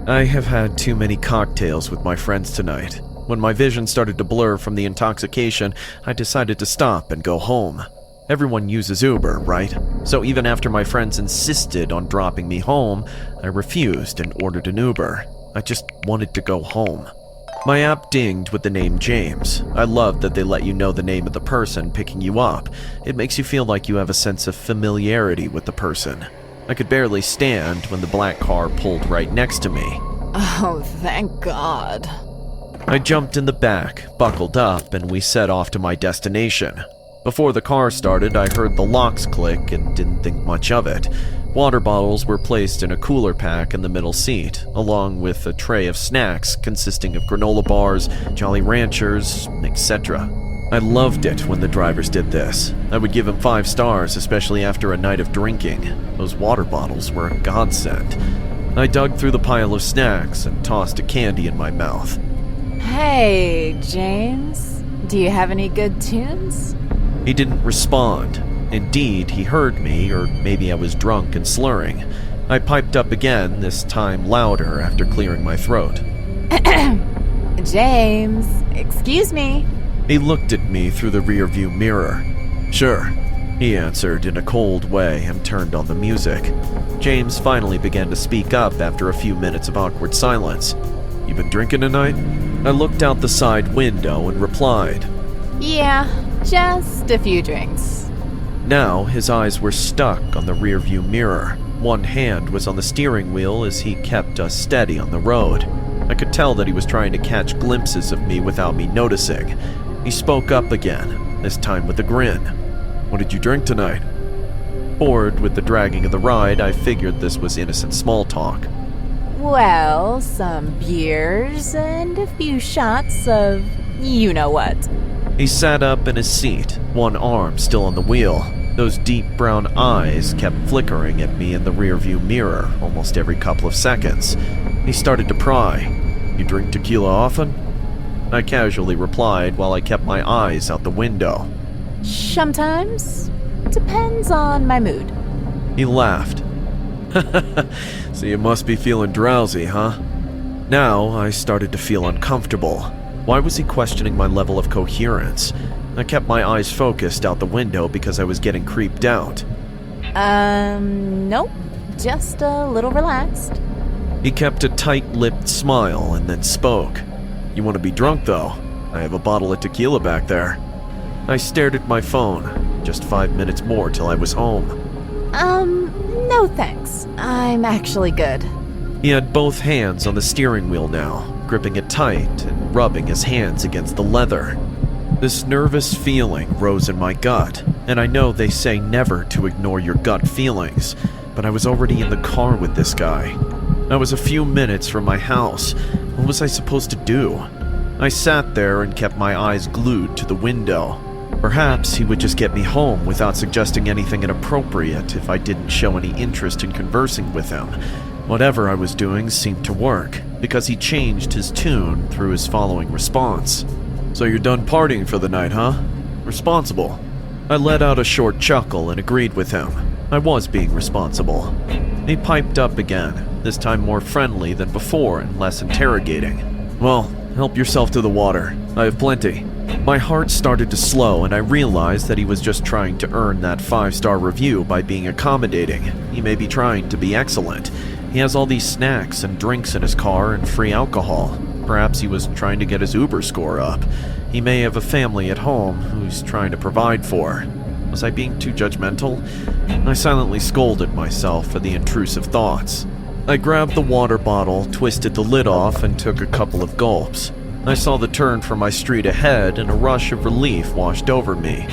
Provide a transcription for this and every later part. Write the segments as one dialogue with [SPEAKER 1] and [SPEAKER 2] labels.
[SPEAKER 1] I have had too many cocktails with my friends tonight. When my vision started to blur from the intoxication, I decided to stop and go home. Everyone uses Uber, right? So even after my friends insisted on dropping me home, I refused and ordered an Uber. I just wanted to go home. My app dinged with the name James. I love that they let you know the name of the person picking you up. It makes you feel like you have a sense of familiarity with the person. I could barely stand when the black car pulled right next to me.
[SPEAKER 2] Oh, thank God.
[SPEAKER 1] I jumped in the back, buckled up, and we set off to my destination. Before the car started, I heard the locks click and didn't think much of it. Water bottles were placed in a cooler pack in the middle seat, along with a tray of snacks consisting of granola bars, Jolly Ranchers, etc. I loved it when the drivers did this. I would give them 5 stars, especially after a night of drinking. Those water bottles were a godsend. I dug through the pile of snacks and tossed a candy in my mouth.
[SPEAKER 2] Hey, James. Do you have any good tunes?
[SPEAKER 1] He didn't respond. Indeed, he heard me, or maybe I was drunk and slurring. I piped up again, this time louder after clearing my throat.
[SPEAKER 2] James, excuse me.
[SPEAKER 1] He looked at me through the rearview mirror. Sure, he answered in a cold way and turned on the music. James finally began to speak up after a few minutes of awkward silence. You been drinking tonight? I looked out the side window and replied.
[SPEAKER 2] Yeah, just a few drinks.
[SPEAKER 1] Now his eyes were stuck on the rearview mirror. One hand was on the steering wheel as he kept us steady on the road. I could tell that he was trying to catch glimpses of me without me noticing. He spoke up again, this time with a grin. What did you drink tonight? Bored with the dragging of the ride, I figured this was innocent small talk.
[SPEAKER 2] Well, some beers and a few shots of you-know-what.
[SPEAKER 1] He sat up in his seat, one arm still on the wheel. Those deep brown eyes kept flickering at me in the rearview mirror almost every couple of seconds. He started to pry. You drink tequila often? I casually replied while I kept my eyes out the window.
[SPEAKER 2] Sometimes. Depends on my mood.
[SPEAKER 1] He laughed. So you must be feeling drowsy, huh? Now I started to feel uncomfortable. Why was he questioning my level of coherence? I kept my eyes focused out the window because I was getting creeped out.
[SPEAKER 2] Nope. Just a little relaxed.
[SPEAKER 1] He kept a tight-lipped smile and then spoke. You want to be drunk, though? I have a bottle of tequila back there. I stared at my phone. Just 5 minutes more till I was home.
[SPEAKER 2] No thanks. I'm actually good.
[SPEAKER 1] He had both hands on the steering wheel now, gripping it tight and rubbing his hands against the leather. This nervous feeling rose in my gut, and I know they say never to ignore your gut feelings, but I was already in the car with this guy. I was a few minutes from my house. What was I supposed to do? I sat there and kept my eyes glued to the window. Perhaps he would just get me home without suggesting anything inappropriate if I didn't show any interest in conversing with him. Whatever I was doing seemed to work, because he changed his tune through his following response. So you're done partying for the night, huh? Responsible. I let out a short chuckle and agreed with him. I was being responsible. He piped up again, this time more friendly than before and less interrogating. Well, help yourself to the water. I have plenty. My heart started to slow and I realized that he was just trying to earn that 5-star review by being accommodating. He may be trying to be excellent. He has all these snacks and drinks in his car and free alcohol. Perhaps he was trying to get his Uber score up. He may have a family at home who's trying to provide for. Was I being too judgmental? I silently scolded myself for the intrusive thoughts. I grabbed the water bottle, twisted the lid off, and took a couple of gulps. I saw the turn from my street ahead, and a rush of relief washed over me.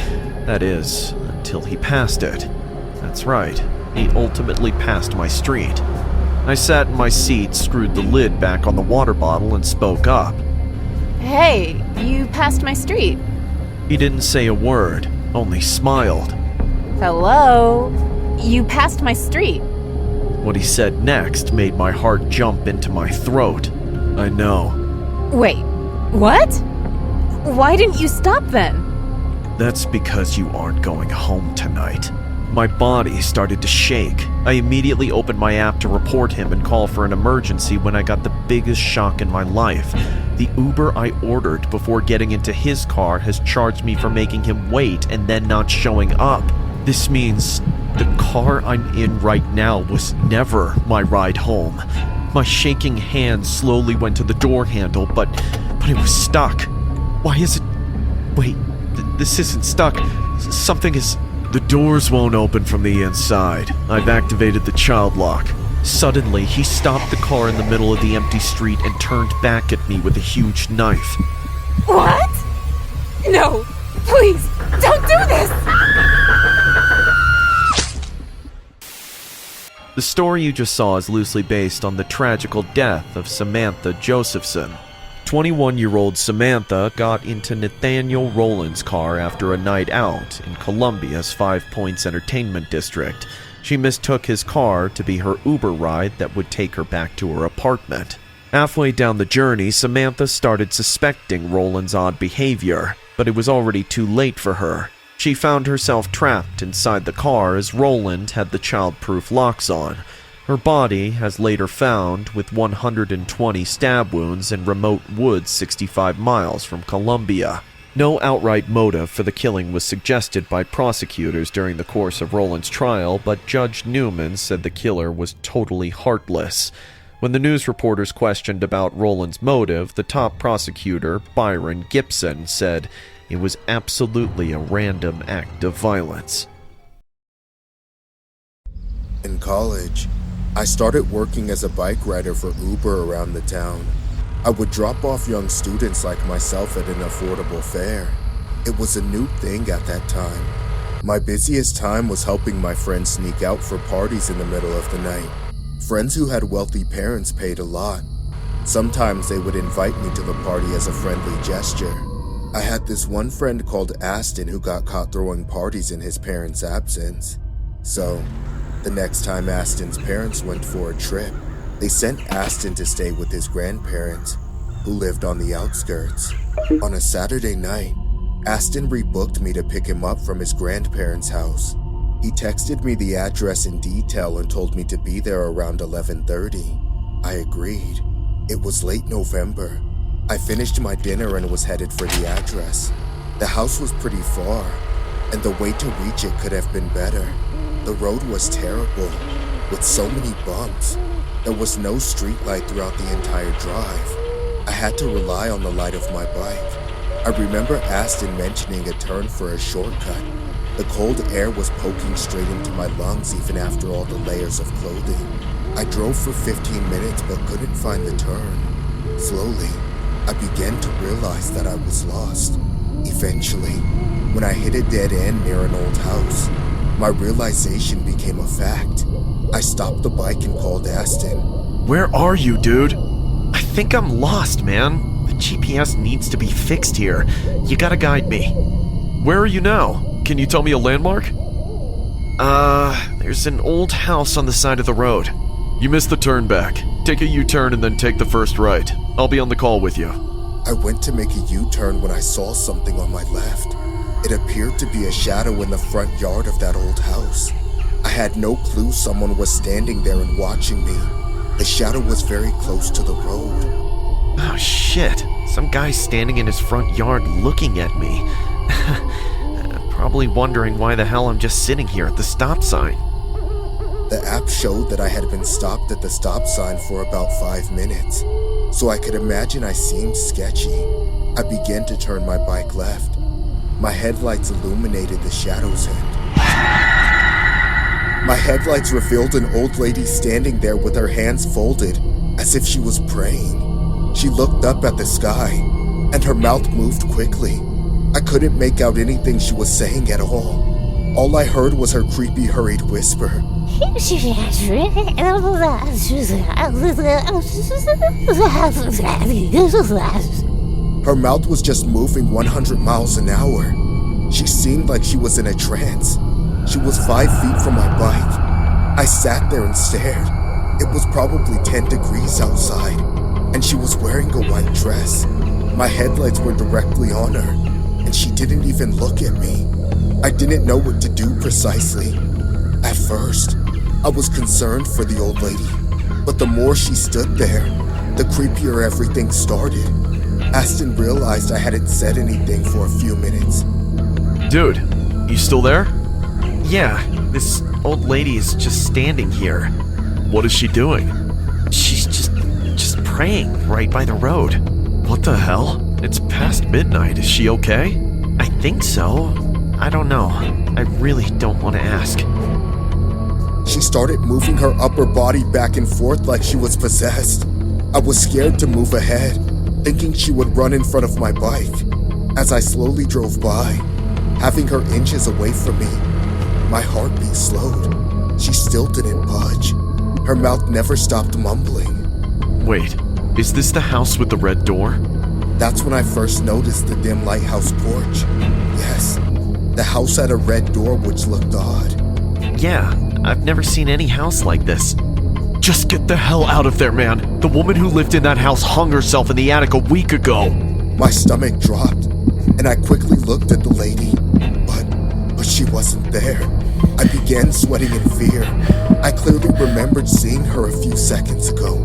[SPEAKER 1] That is, until he passed it. That's right, he ultimately passed my street. I sat in my seat, screwed the lid back on the water bottle, and spoke up.
[SPEAKER 2] Hey, you passed my street.
[SPEAKER 1] He didn't say a word, only smiled.
[SPEAKER 2] Hello? You passed my street.
[SPEAKER 1] What he said next made my heart jump into my throat. I know.
[SPEAKER 2] Wait, what? Why didn't you stop then?
[SPEAKER 1] That's because you aren't going home tonight. My body started to shake. I immediately opened my app to report him and call for an emergency when I got the biggest shock in my life. The Uber I ordered before getting into his car has charged me for making him wait and then not showing up. This means the car I'm in right now was never my ride home. My shaking hand slowly went to the door handle, but it was stuck. Why is it... Wait, this isn't stuck. Something is... The doors won't open from the inside. I've activated the child lock. Suddenly, he stopped the car in the middle of the empty street and turned back at me with a huge knife.
[SPEAKER 2] What? No, please, don't do this!
[SPEAKER 1] The story you just saw is loosely based on the tragical death of Samantha Josephson. 21-year-old Samantha got into Nathaniel Rowland's car after a night out in Columbia's Five Points Entertainment District. She mistook his car to be her Uber ride that would take her back to her apartment. Halfway down the journey, Samantha started suspecting Rowland's odd behavior, but it was already too late for her. She found herself trapped inside the car as Rowland had the child-proof locks on. Her body, as later found, with 120 stab wounds in remote woods 65 miles from Columbia. No outright motive for the killing was suggested by prosecutors during the course of Rowland's trial, but Judge Newman said the killer was totally heartless. When the news reporters questioned about Rowland's motive, the top prosecutor, Byron Gibson, said it was absolutely a random act of violence.
[SPEAKER 3] In college, I started working as a bike rider for Uber around the town. I would drop off young students like myself at an affordable fare. It was a new thing at that time. My busiest time was helping my friends sneak out for parties in the middle of the night. Friends who had wealthy parents paid a lot. Sometimes they would invite me to the party as a friendly gesture. I had this one friend called Aston who got caught throwing parties in his parents' absence. So, the next time Aston's parents went for a trip, they sent Aston to stay with his grandparents, who lived on the outskirts. On a Saturday night, Aston rebooked me to pick him up from his grandparents' house. He texted me the address in detail and told me to be there around 11:30. I agreed. It was late November. I finished my dinner and was headed for the address. The house was pretty far, and the way to reach it could have been better. The road was terrible, with so many bumps. There was no streetlight throughout the entire drive. I had to rely on the light of my bike. I remember Aston mentioning a turn for a shortcut. The cold air was poking straight into my lungs even after all the layers of clothing. I drove for 15 minutes but couldn't find the turn. Slowly, I began to realize that I was lost. Eventually, when I hit a dead end near an old house, my realization became a fact. I stopped the bike and called Aston.
[SPEAKER 1] Where are you, dude? I think I'm lost, man. The GPS needs to be fixed here. You gotta guide me. Where are you now? Can you tell me a landmark? There's an old house on the side of the road. You missed the turn back. Take a U-turn and then take the first right. I'll be on the call with you.
[SPEAKER 3] I went to make a U-turn when I saw something on my left. It appeared to be a shadow in the front yard of that old house. I had no clue someone was standing there and watching me. The shadow was very close to the road.
[SPEAKER 1] Oh shit, some guy's standing in his front yard looking at me. Probably wondering why the hell I'm just sitting here at the stop sign.
[SPEAKER 3] The app showed that I had been stopped at the stop sign for about 5 minutes, so I could imagine I seemed sketchy. I began to turn my bike left. My headlights illuminated the shadow's end. My headlights revealed an old lady standing there with her hands folded, as if she was praying. She looked up at the sky, and her mouth moved quickly. I couldn't make out anything she was saying at all. All I heard was her creepy, hurried whisper. Her mouth was just moving 100 miles an hour. She seemed like she was in a trance. She was 5 feet from my bike. I sat there and stared. It was probably 10 degrees outside, and she was wearing a white dress. My headlights were directly on her, and she didn't even look at me. I didn't know what to do precisely. At first, I was concerned for the old lady, but the more she stood there, the creepier everything started. Aston realized I hadn't said anything for a few minutes.
[SPEAKER 1] Dude, you still there? Yeah, this old lady is just standing here. What is she doing? She's just praying right by the road. What the hell? It's past midnight. Is she okay? I think so. I don't know. I really don't want to ask.
[SPEAKER 3] She started moving her upper body back and forth like she was possessed. I was scared to move ahead, thinking she would run in front of my bike. As I slowly drove by, having her inches away from me, my heartbeat slowed. She still didn't budge. Her mouth never stopped mumbling.
[SPEAKER 1] Wait, is this the house with the red door?
[SPEAKER 3] That's when I first noticed the dim lighthouse porch. Yes, the house had a red door which looked odd.
[SPEAKER 1] Yeah, I've never seen any house like this. Just get the hell out of there, man. The woman who lived in that house hung herself in the attic a week ago.
[SPEAKER 3] My stomach dropped, and I quickly looked at the lady, but she wasn't there. I began sweating in fear. I clearly remembered seeing her a few seconds ago.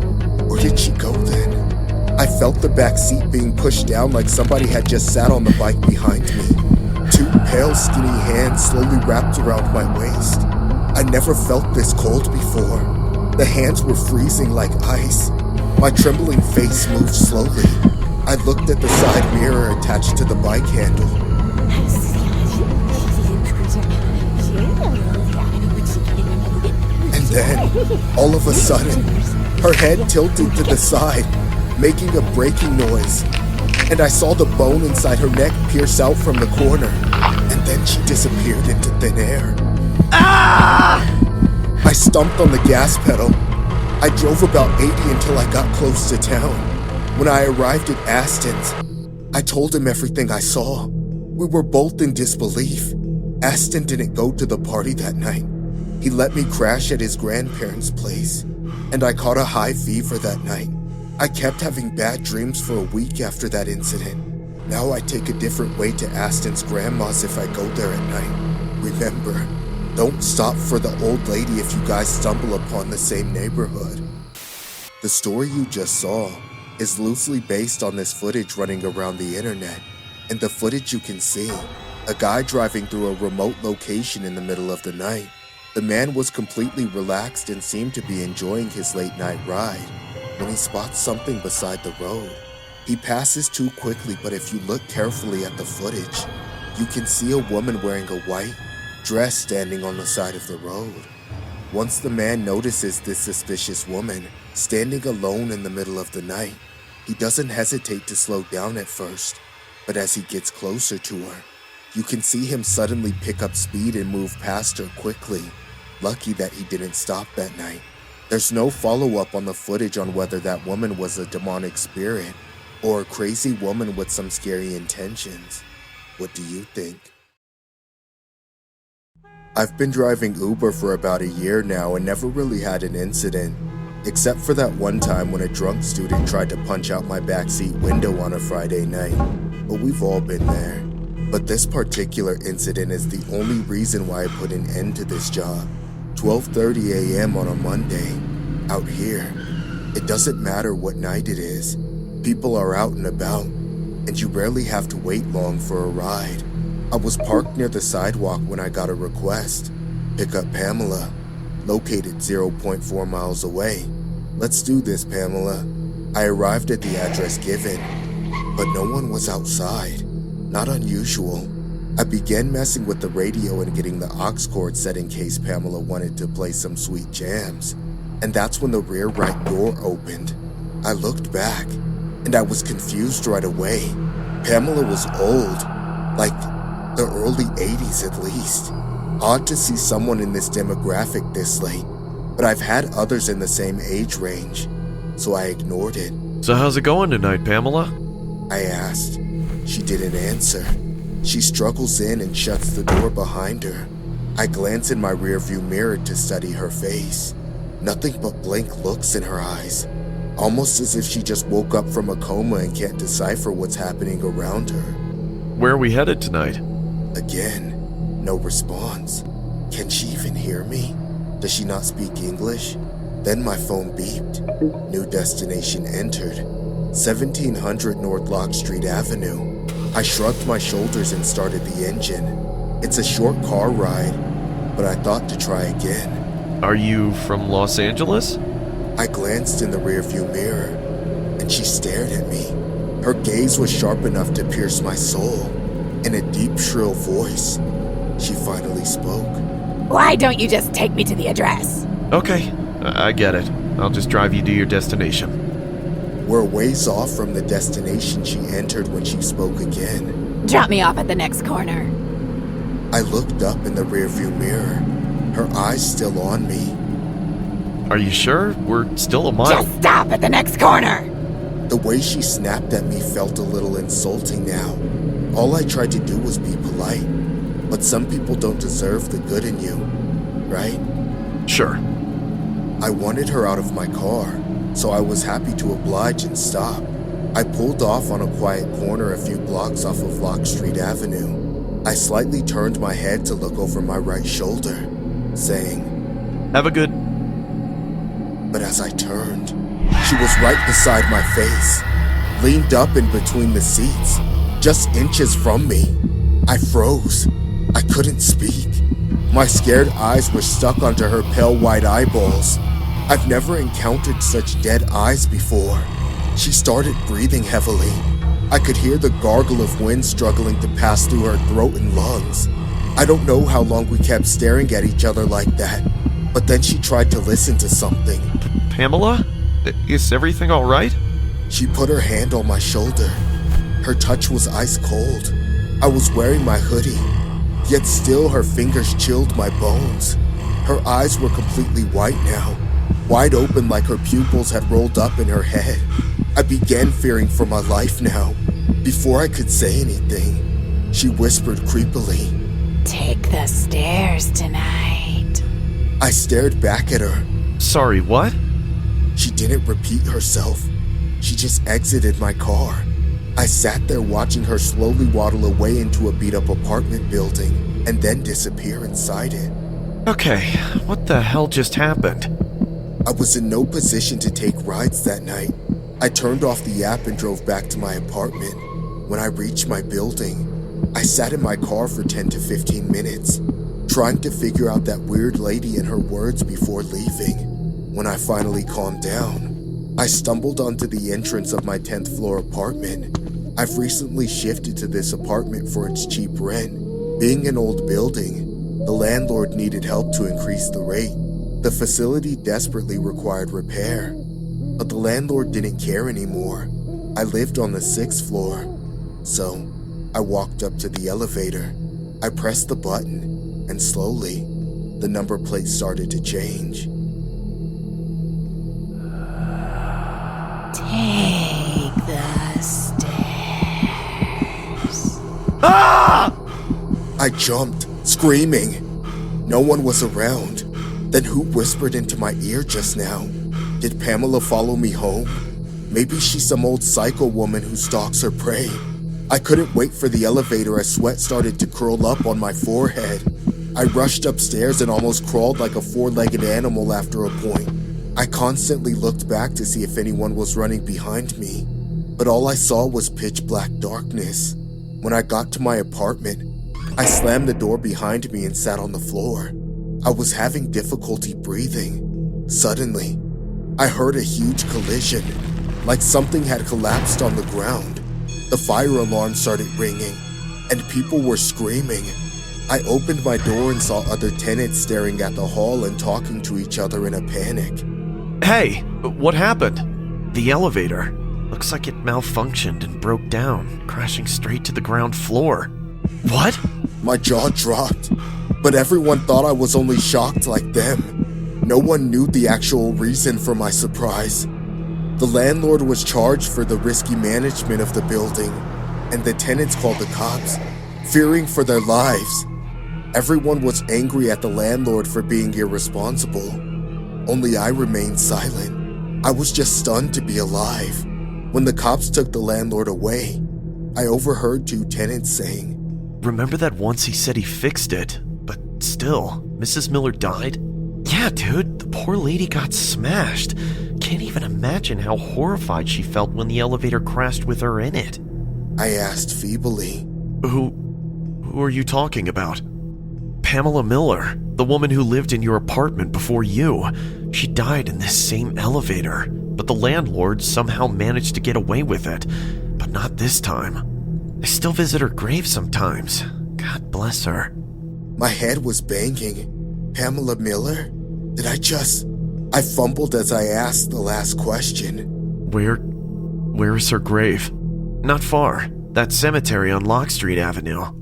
[SPEAKER 3] Where did she go then? I felt the back seat being pushed down like somebody had just sat on the bike behind me. Two pale, skinny hands slowly wrapped around my waist. I never felt this cold before. The hands were freezing like ice. My trembling face moved slowly. I looked at the side mirror attached to the bike handle. And then, all of a sudden, her head tilted to the side, making a breaking noise. And I saw the bone inside her neck pierce out from the corner. And then she disappeared into thin air. Ah! I stomped on the gas pedal. I drove about 80 until I got close to town. When I arrived at Aston's, I told him everything I saw. We were both in disbelief. Aston didn't go to the party that night. He let me crash at his grandparents' place, and I caught a high fever that night. I kept having bad dreams for a week after that incident. Now I take a different way to Aston's grandma's if I go there at night. Remember, don't stop for the old lady if you guys stumble upon the same neighborhood. The story you just saw is loosely based on this footage running around the internet. In the footage you can see a guy driving through a remote location in the middle of the night. The man was completely relaxed and seemed to be enjoying his late night ride when he spots something beside the road. He passes too quickly, but if you look carefully at the footage, you can see a woman wearing a white dress standing on the side of the road. Once the man notices this suspicious woman standing alone in the middle of the night, he doesn't hesitate to slow down at first, but as he gets closer to her, you can see him suddenly pick up speed and move past her quickly. Lucky that he didn't stop that night. There's no follow-up on the footage on whether that woman was a demonic spirit or a crazy woman with some scary intentions. What do you think? I've been driving Uber for about a year now and never really had an incident, except for that one time when a drunk student tried to punch out my backseat window on a Friday night. But we've all been there. But this particular incident is the only reason why I put an end to this job. 12:30 a.m. on a Monday, out here. It doesn't matter what night it is. People are out and about, and you rarely have to wait long for a ride. I was parked near the sidewalk when I got a request. Pick up Pamela, located 0.4 miles away. Let's do this, Pamela. I arrived at the address given, but no one was outside. Not unusual. I began messing with the radio and getting the aux cord set in case Pamela wanted to play some sweet jams. And that's when the rear right door opened. I looked back, and I was confused right away. Pamela was old, like the early 80s at least. Odd to see someone in this demographic this late, but I've had others in the same age range, so I ignored it.
[SPEAKER 1] So how's it going tonight, Pamela?
[SPEAKER 3] I asked. She didn't answer. She struggles in and shuts the door behind her. I glance in my rearview mirror to study her face. Nothing but blank looks in her eyes, almost as if she just woke up from a coma and can't decipher what's happening around her.
[SPEAKER 1] Where are we headed tonight?
[SPEAKER 3] Again, no response. Can she even hear me? Does she not speak English? Then my phone beeped. New destination entered. 1700 North Lock Street Avenue. I shrugged my shoulders and started the engine. It's a short car ride, but I thought to try again.
[SPEAKER 1] Are you from Los Angeles?
[SPEAKER 3] I glanced in the rearview mirror, and she stared at me. Her gaze was sharp enough to pierce my soul. In a deep, shrill voice, she finally spoke.
[SPEAKER 2] Why don't you just take me to the address?
[SPEAKER 1] Okay, I get it. I'll just drive you to your destination.
[SPEAKER 3] We're a ways off from the destination she entered when she spoke again.
[SPEAKER 2] Drop me off at the next corner.
[SPEAKER 3] I looked up in the rearview mirror, her eyes still on me.
[SPEAKER 1] Are you sure? We're still a mile.
[SPEAKER 2] Just stop at the next corner!
[SPEAKER 3] The way she snapped at me felt a little insulting now. All I tried to do was be polite, but some people don't deserve the good in you, right?
[SPEAKER 1] Sure.
[SPEAKER 3] I wanted her out of my car, so I was happy to oblige and stop. I pulled off on a quiet corner a few blocks off of Lock Street Avenue. I slightly turned my head to look over my right shoulder, saying,
[SPEAKER 1] Have a good...
[SPEAKER 3] But as I turned, she was right beside my face, leaned up in between the seats, just inches from me. I froze. I couldn't speak. My scared eyes were stuck onto her pale white eyeballs. I've never encountered such dead eyes before. She started breathing heavily. I could hear the gargle of wind struggling to pass through her throat and lungs. I don't know how long we kept staring at each other like that, but then she tried to listen to something.
[SPEAKER 1] Pamela? Is everything all right?
[SPEAKER 3] She put her hand on my shoulder. Her touch was ice cold. I was wearing my hoodie, yet still her fingers chilled my bones. Her eyes were completely white now, wide open like her pupils had rolled up in her head. I began fearing for my life now. Before I could say anything, she whispered creepily,
[SPEAKER 2] Take the stairs tonight.
[SPEAKER 3] I stared back at her.
[SPEAKER 1] Sorry, what?
[SPEAKER 3] She didn't repeat herself. She just exited my car. I sat there watching her slowly waddle away into a beat-up apartment building and then disappear inside it.
[SPEAKER 1] Okay, what the hell just happened?
[SPEAKER 3] I was in no position to take rides that night. I turned off the app and drove back to my apartment. When I reached my building, I sat in my car for 10 to 15 minutes, trying to figure out that weird lady and her words before leaving. When I finally calmed down, I stumbled onto the entrance of my 10th floor apartment. I've recently shifted to this apartment for its cheap rent. Being an old building, the landlord needed help to increase the rate. The facility desperately required repair, but the landlord didn't care anymore. I lived on the 6th floor, so I walked up to the elevator. I pressed the button, and slowly, the number plate started to change.
[SPEAKER 2] Take the stairs.
[SPEAKER 1] Ah!
[SPEAKER 3] I jumped, screaming. No one was around. Then who whispered into my ear just now? Did Pamela follow me home? Maybe she's some old psycho woman who stalks her prey. I couldn't wait for the elevator as sweat started to curl up on my forehead. I rushed upstairs and almost crawled like a four-legged animal after a point. I constantly looked back to see if anyone was running behind me, but all I saw was pitch black darkness. When I got to my apartment, I slammed the door behind me and sat on the floor. I was having difficulty breathing. Suddenly, I heard a huge collision, like something had collapsed on the ground. The fire alarm started ringing, and people were screaming. I opened my door and saw other tenants staring at the hall and talking to each other in a panic.
[SPEAKER 1] Hey, what happened? The elevator. Looks like it malfunctioned and broke down, crashing straight to the ground floor. What?
[SPEAKER 3] My jaw dropped, but everyone thought I was only shocked like them. No one knew the actual reason for my surprise. The landlord was charged for the risky management of the building, and the tenants called the cops, fearing for their lives. Everyone was angry at the landlord for being irresponsible. Only I remained silent. I was just stunned to be alive. When the cops took the landlord away, I overheard two tenants saying,
[SPEAKER 1] Remember that once he said he fixed it, but still, Mrs. Miller died? Yeah, dude, the poor lady got smashed. Can't even imagine how horrified she felt when the elevator crashed with her in it.
[SPEAKER 3] I asked feebly.
[SPEAKER 1] Who are you talking about? Pamela Miller, the woman who lived in your apartment before you. She died in this same elevator, but the landlord somehow managed to get away with it. But not this time. I still visit her grave sometimes. God bless her.
[SPEAKER 3] My head was banging. Pamela Miller? I fumbled as I asked the last question.
[SPEAKER 1] Where is her grave? Not far. That cemetery on Lock Street Avenue.